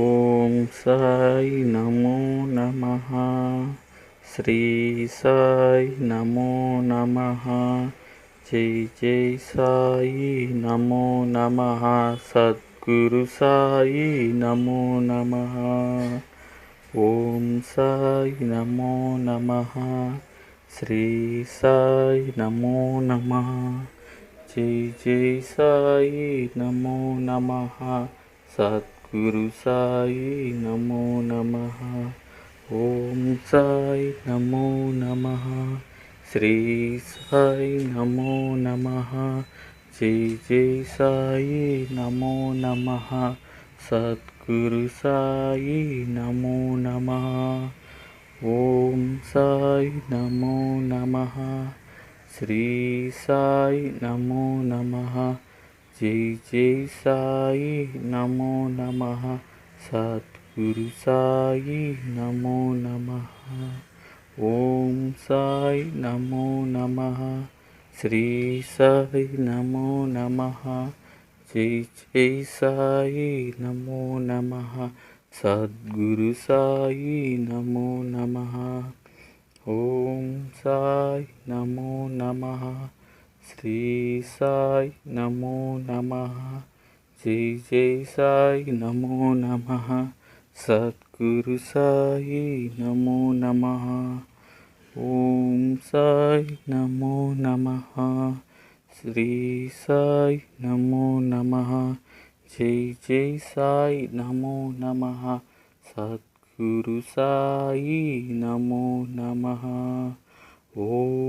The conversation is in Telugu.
ఓం సాయి నమో నమః. శ్రీ సాయి నమో నమః. జై జై సాయి నమో నమః. సద్గురు సాయి నమో నమః. ఓం సాయి నమో నమః. శ్రీ సాయి నమో నమః. జై జై సాయి నమో నమః. సద్గురు సాయి నమో నమః. ఓం సాయి నమో నమః. శ్రీ సాయి నమో నమః. జై జై సాయి నమో నమః. సద్గురు సాయి నమో నమః. ఓం సాయి నమో నమః. శ్రీ సాయి నమో నమః. జై జై సాయి నమో నమః. సద్గురు సాయి నమో నమః. ఓం సాయి నమో నమః. శ్రీ సాయి నమో నమః. జై జై సాయి నమో నమః. సద్గురు సాయి నమో నమః. ఓం సాయి నమో నమః. శ్రీ సాయి నమో నమః. జై జై సాయి నమో నమః. సద్గురు సాయి నమో నమః. ఓం సాయి నమో నమః. శ్రీ సాయి నమో నమః. జై జై సాయి నమో నమః. సద్గురు సాయి నమో నమః. ఓం